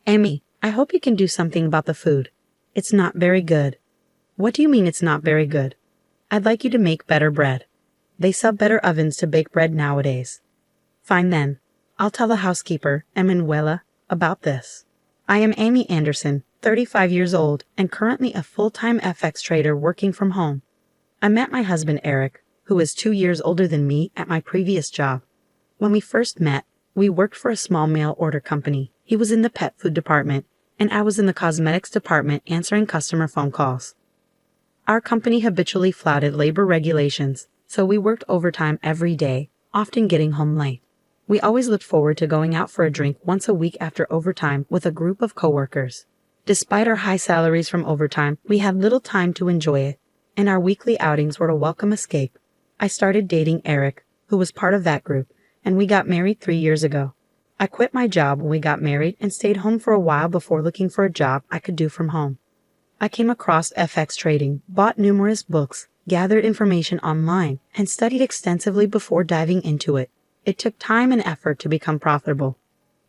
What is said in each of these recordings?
Amy, I hope you can do something about the food. It's not very good. What do you mean it's not very good? I'd like you to make better bread. They sell better ovens to bake bread nowadays. Fine then. I'll tell the housekeeper, Emanuela, about this. I am Amy Anderson, 35 years old, and currently a full-time FX trader working from home. I met my husband Eric, who is 2 years older than me, at my previous job. When we first met, we worked for a small mail order company. He was in the pet food department, and I was in the cosmetics department answering customer phone calls. Our company habitually flouted labor regulations, so we worked overtime every day, often getting home late. We always looked forward to going out for a drink once a week after overtime with a group of coworkers. Despite our high salaries from overtime, we had little time to enjoy it, and our weekly outings were a welcome escape. I started dating Eric, who was part of that group, and we got married 3 years ago. I quit my job when we got married and stayed home for a while before looking for a job I could do from home. I came across FX trading, bought numerous books, gathered information online, and studied extensively before diving into it. It took time and effort to become profitable,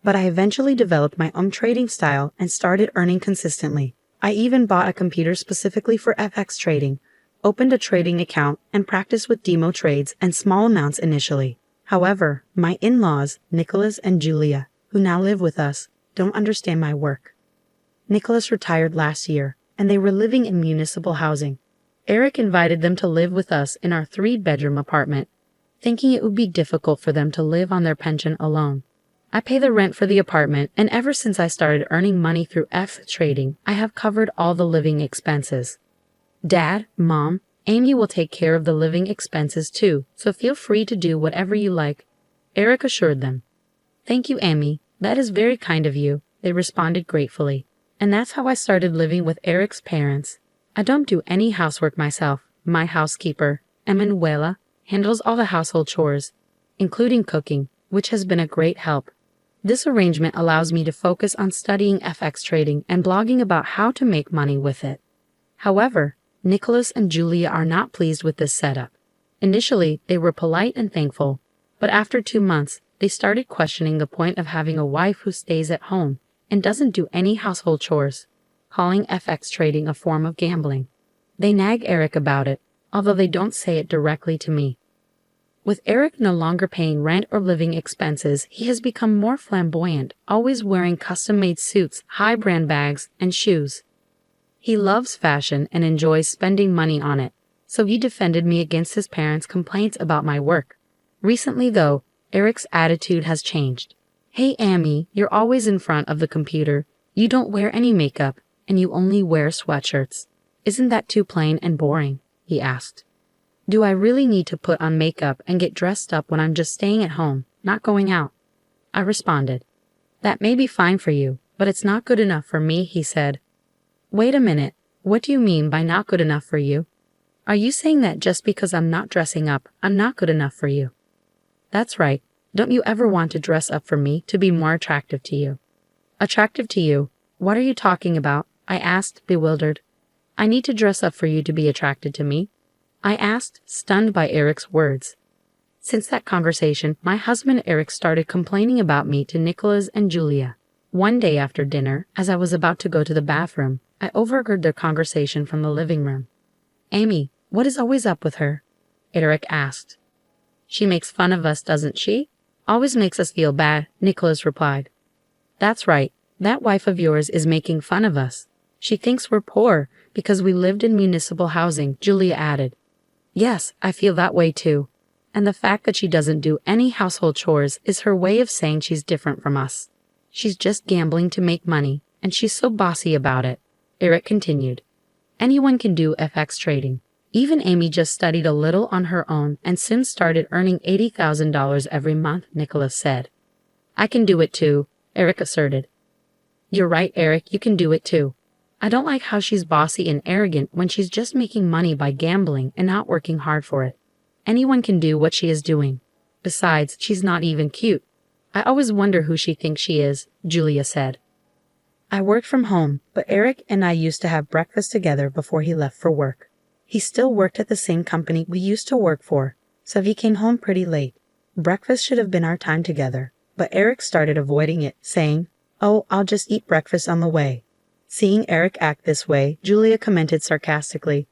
but I eventually developed my own trading style and started earning consistently. I even bought a computer specifically for FX trading, opened a trading account, and practiced with demo trades and small amounts initially. However, my in-laws, Nicholas and Julia, who now live with us, don't understand my work. Nicholas retired last year, and they were living in municipal housing. Eric invited them to live with us in our 3-bedroom apartment, thinking it would be difficult for them to live on their pension alone. I pay the rent for the apartment, and ever since I started earning money through FX trading, I have covered all the living expenses. Dad, Mom, Amy will take care of the living expenses too, so feel free to do whatever you like, Eric assured them. Thank you, Amy. That is very kind of you, they responded gratefully. And that's how I started living with Eric's parents. I don't do any housework myself. My housekeeper, Emanuela, handles all the household chores, including cooking, which has been a great help. This arrangement allows me to focus on studying FX trading and blogging about how to make money with it. However, Nicholas and Julia are not pleased with this setup. Initially, they were polite and thankful, but after 2 months, they started questioning the point of having a wife who stays at home and doesn't do any household chores, calling FX trading a form of gambling. They nag Eric about it, although they don't say it directly to me. With Eric no longer paying rent or living expenses, he has become more flamboyant, always wearing custom-made suits, high-brand bags, and shoes. He loves fashion and enjoys spending money on it, so he defended me against his parents' complaints about my work. Recently, though, Eric's attitude has changed. Hey, Amy, you're always in front of the computer. You don't wear any makeup, and you only wear sweatshirts. Isn't that too plain and boring? He asked. Do I really need to put on makeup and get dressed up when I'm just staying at home, not going out? I responded. That may be fine for you, but it's not good enough for me, he said. Wait a minute, what do you mean by not good enough for you? Are you saying that just because I'm not dressing up, I'm not good enough for you? That's right. Don't you ever want to dress up for me to be more attractive to you? Attractive to you? What are you talking about? I asked, bewildered. I need to dress up for you to be attracted to me? I asked, stunned by Eric's words. Since that conversation, my husband Eric started complaining about me to Nicholas and Julia. One day after dinner, as I was about to go to the bathroom, I overheard their conversation from the living room. Amy, what is always up with her? Eric asked. She makes fun of us, doesn't she? Always makes us feel bad, Nicholas replied. That's right, that wife of yours is making fun of us. She thinks we're poor because we lived in municipal housing, Julia added. Yes, I feel that way too. And the fact that she doesn't do any household chores is her way of saying she's different from us. She's just gambling to make money, and she's so bossy about it, Eric continued. Anyone can do FX trading. Even Amy just studied a little on her own and soon started earning $80,000 every month, Nicholas said. I can do it too, Eric asserted. You're right, Eric, you can do it too. I don't like how she's bossy and arrogant when she's just making money by gambling and not working hard for it. Anyone can do what she is doing. Besides, she's not even cute. I always wonder who she thinks she is, Julia said. I worked from home, but Eric and I used to have breakfast together before he left for work. He still worked at the same company we used to work for, so he came home pretty late. Breakfast should have been our time together, but Eric started avoiding it, saying, Oh, I'll just eat breakfast on the way. Seeing Eric act this way, Julia commented sarcastically,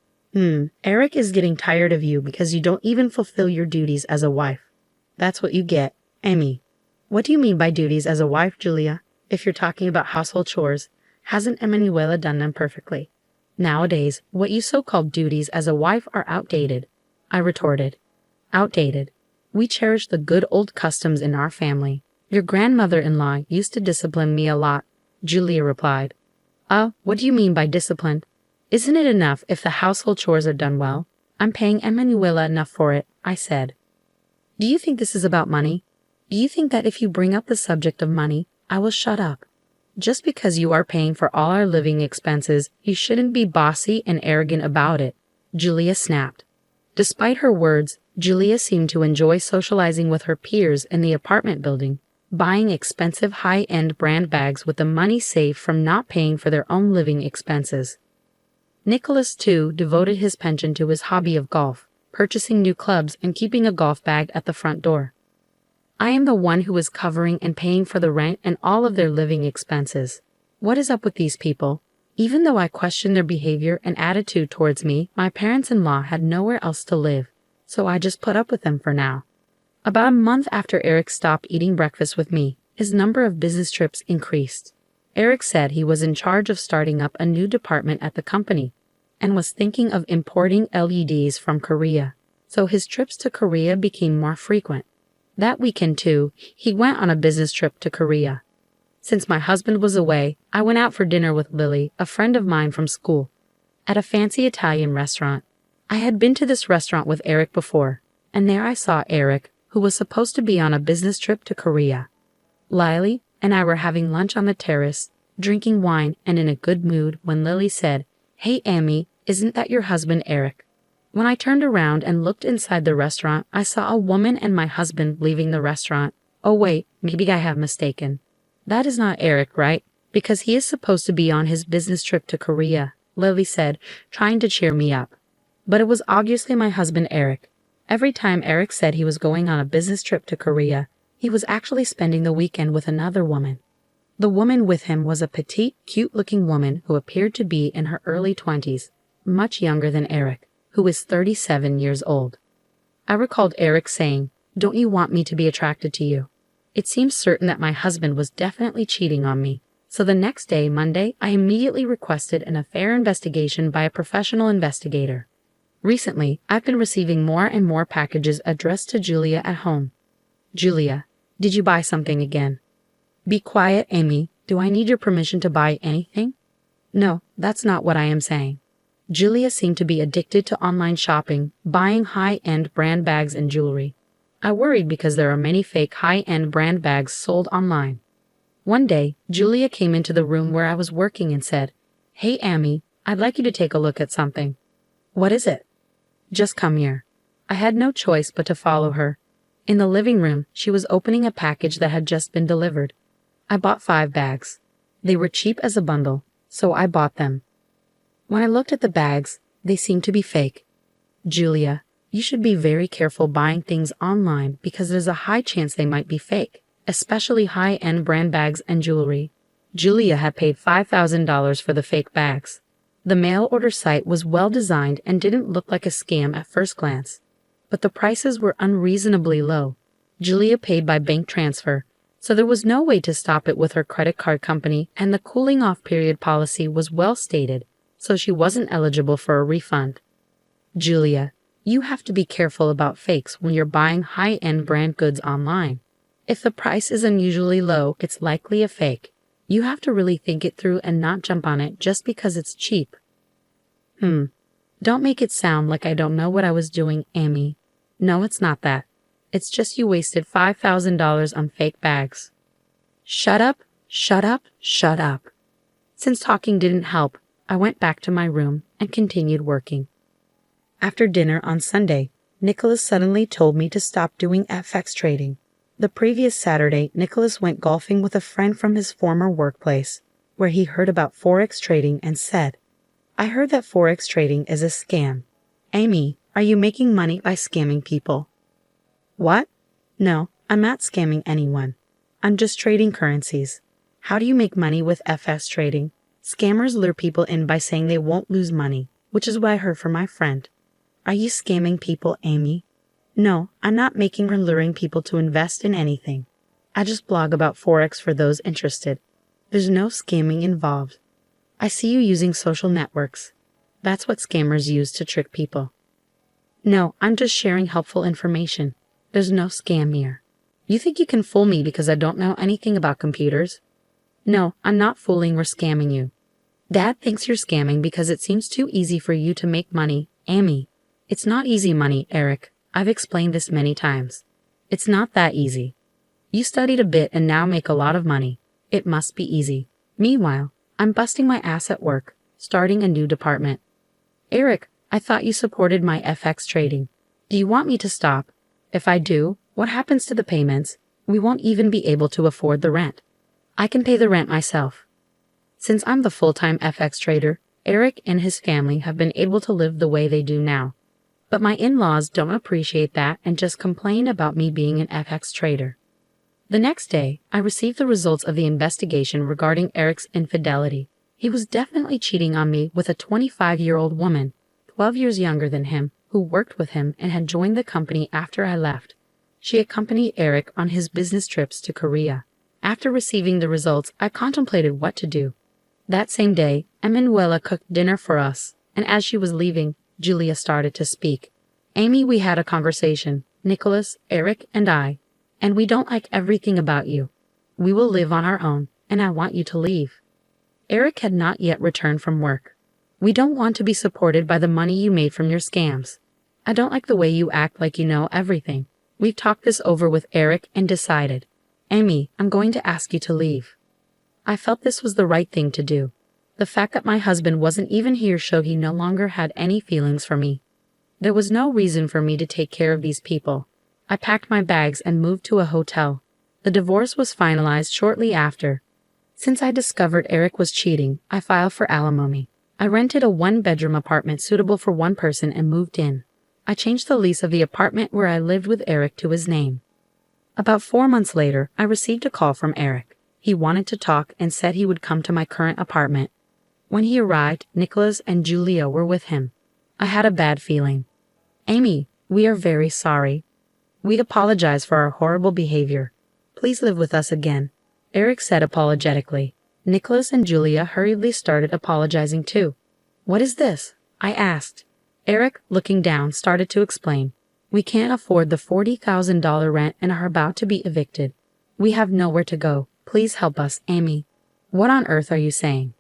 Eric is getting tired of you because you don't even fulfill your duties as a wife. That's what you get, Amy. What do you mean by duties as a wife, Julia? If you're talking about household chores, hasn't Emanuela done them perfectly? Nowadays, what you so-called duties as a wife are outdated, I retorted. Outdated. We cherish the good old customs in our family. Your grandmother-in-law used to discipline me a lot, Julia replied. What do you mean by disciplined? Isn't it enough if the household chores are done well? I'm paying Emanuela enough for it, I said. Do you think this is about money? Do you think that if you bring up the subject of money, I will shut up? Just because you are paying for all our living expenses, you shouldn't be bossy and arrogant about it, Julia snapped. Despite her words, Julia seemed to enjoy socializing with her peers in the apartment building, buying expensive high-end brand bags with the money saved from not paying for their own living expenses. Nicholas, too, devoted his pension to his hobby of golf, purchasing new clubs and keeping a golf bag at the front door. I am the one who is covering and paying for the rent and all of their living expenses. What is up with these people? Even though I questioned their behavior and attitude towards me, my parents-in-law had nowhere else to live, so I just put up with them for now. About a month after Eric stopped eating breakfast with me, his number of business trips increased. Eric said he was in charge of starting up a new department at the company and was thinking of importing LEDs from Korea, so his trips to Korea became more frequent. That weekend, too, he went on a business trip to Korea. Since my husband was away, I went out for dinner with Lily, a friend of mine from school, at a fancy Italian restaurant. I had been to this restaurant with Eric before, and there I saw Eric, who was supposed to be on a business trip to Korea. Lily and I were having lunch on the terrace, drinking wine and in a good mood when Lily said, "Hey Amy, isn't that your husband Eric?" When I turned around and looked inside the restaurant, I saw a woman and my husband leaving the restaurant. Oh wait, maybe I have mistaken. That is not Eric, right? Because he is supposed to be on his business trip to Korea, Lily said, trying to cheer me up. But it was obviously my husband Eric. Every time Eric said he was going on a business trip to Korea, he was actually spending the weekend with another woman. The woman with him was a petite, cute-looking woman who appeared to be in her early 20s, much younger than Eric, who is 37 years old. I recalled Eric saying, "Don't you want me to be attracted to you?" It seems certain that my husband was definitely cheating on me, so the next day, Monday, I immediately requested an affair investigation by a professional investigator. Recently, I've been receiving more and more packages addressed to Julia at home. Julia, did you buy something again? Be quiet, Amy. Do I need your permission to buy anything? No, that's not what I am saying. Julia seemed to be addicted to online shopping, buying high-end brand bags and jewelry. I worried because there are many fake high-end brand bags sold online. One day, Julia came into the room where I was working and said, "Hey, Amy, I'd like you to take a look at something." "What is it?" "Just come here." I had no choice but to follow her. In the living room, she was opening a package that had just been delivered. I bought 5 bags. They were cheap as a bundle, so I bought them. When I looked at the bags, they seemed to be fake. Julia, you should be very careful buying things online because there's a high chance they might be fake, especially high-end brand bags and jewelry. Julia had paid $5,000 for the fake bags. The mail order site was well designed and didn't look like a scam at first glance, but the prices were unreasonably low. Julia paid by bank transfer, so there was no way to stop it with her credit card company, and the cooling-off period policy was well stated, so she wasn't eligible for a refund. Julia, you have to be careful about fakes when you're buying high-end brand goods online. If the price is unusually low, it's likely a fake. You have to really think it through and not jump on it just because it's cheap. Don't make it sound like I don't know what I was doing, Amy. No, it's not that. It's just you wasted $5,000 on fake bags. Shut up, shut up, shut up. Since talking didn't help, I went back to my room and continued working. After dinner on Sunday, Nicholas suddenly told me to stop doing FX trading. The previous Saturday, Nicholas went golfing with a friend from his former workplace, where he heard about Forex trading and said, "I heard that Forex trading is a scam. Amy, are you making money by scamming people?" What? No, I'm not scamming anyone. I'm just trading currencies. How do you make money with FX trading? Scammers lure people in by saying they won't lose money, which is what I heard from my friend. Are you scamming people, Amy? No, I'm not making or luring people to invest in anything. I just blog about Forex for those interested. There's no scamming involved. I see you using social networks. That's what scammers use to trick people. No, I'm just sharing helpful information. There's no scam here. You think you can fool me because I don't know anything about computers? No, I'm not fooling or scamming you. Dad thinks you're scamming because it seems too easy for you to make money, Amy. It's not easy money, Eric. I've explained this many times. It's not that easy. You studied a bit and now make a lot of money. It must be easy. Meanwhile, I'm busting my ass at work, starting a new department. Eric, I thought you supported my FX trading. Do you want me to stop? If I do, what happens to the payments? We won't even be able to afford the rent. I can pay the rent myself. Since I'm the full-time FX trader, Eric and his family have been able to live the way they do now. But my in-laws don't appreciate that and just complain about me being an FX trader. The next day, I received the results of the investigation regarding Eric's infidelity. He was definitely cheating on me with a 25-year-old woman, 12 years younger than him, who worked with him and had joined the company after I left. She accompanied Eric on his business trips to Korea. After receiving the results, I contemplated what to do. That same day, Emanuela cooked dinner for us, and as she was leaving, Julia started to speak. Amy, we had a conversation, Nicholas, Eric, and I, and we don't like everything about you. We will live on our own, and I want you to leave. Eric had not yet returned from work. We don't want to be supported by the money you made from your scams. I don't like the way you act like you know everything. We've talked this over with Eric and decided. Amy, I'm going to ask you to leave. I felt this was the right thing to do. The fact that my husband wasn't even here showed he no longer had any feelings for me. There was no reason for me to take care of these people. I packed my bags and moved to a hotel. The divorce was finalized shortly after. Since I discovered Eric was cheating, I filed for alimony. I rented a one-bedroom apartment suitable for one person and moved in. I changed the lease of the apartment where I lived with Eric to his name. About 4 months later, I received a call from Eric. He wanted to talk and said he would come to my current apartment. When he arrived, Nicholas and Julia were with him. I had a bad feeling. Amy, we are very sorry. We apologize for our horrible behavior. Please live with us again, Eric said apologetically. Nicholas and Julia hurriedly started apologizing too. What is this? I asked. Eric, looking down, started to explain. We can't afford the $40,000 rent and are about to be evicted. We have nowhere to go. Please help us, Amy. What on earth are you saying?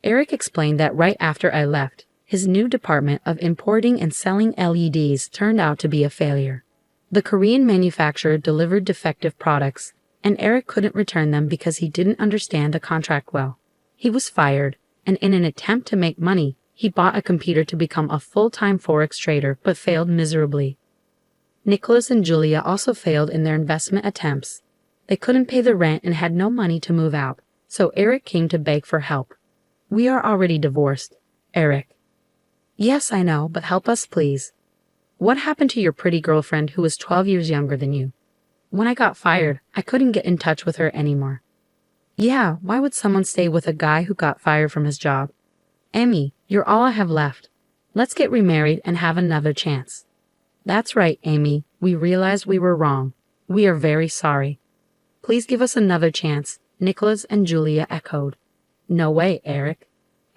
Eric explained that right after I left, his new department of importing and selling LEDs turned out to be a failure. The Korean manufacturer delivered defective products, and Eric couldn't return them because he didn't understand the contract well. He was fired, and in an attempt to make money, he bought a computer to become a full-time Forex trader but failed miserably. Nicholas and Julia also failed in their investment attempts. They couldn't pay the rent and had no money to move out, so Eric came to beg for help. We are already divorced, Eric. Yes, I know, but help us please. What happened to your pretty girlfriend who was 12 years younger than you? When I got fired, I couldn't get in touch with her anymore. Yeah, why would someone stay with a guy who got fired from his job? Amy, you're all I have left. Let's get remarried and have another chance. That's right, Amy. We realized we were wrong. We are very sorry. Please give us another chance, Nicholas and Julia echoed. No way, Eric.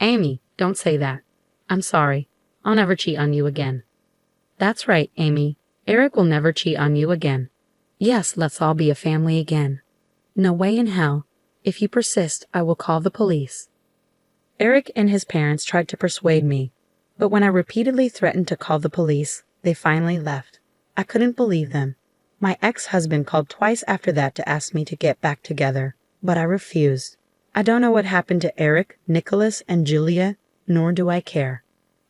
Amy, don't say that. I'm sorry. I'll never cheat on you again. That's right, Amy. Eric will never cheat on you again. Yes, let's all be a family again. No way in hell. If you persist, I will call the police. Eric and his parents tried to persuade me, but when I repeatedly threatened to call the police, they finally left. I couldn't believe them. My ex-husband called twice after that to ask me to get back together, but I refused. I don't know what happened to Eric, Nicholas, and Julia, nor do I care.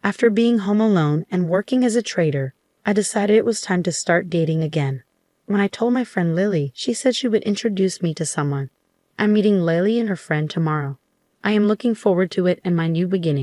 After being home alone and working as a trader, I decided it was time to start dating again. When I told my friend Lily, she said she would introduce me to someone. I'm meeting Lily and her friend tomorrow. I am looking forward to it and my new beginning.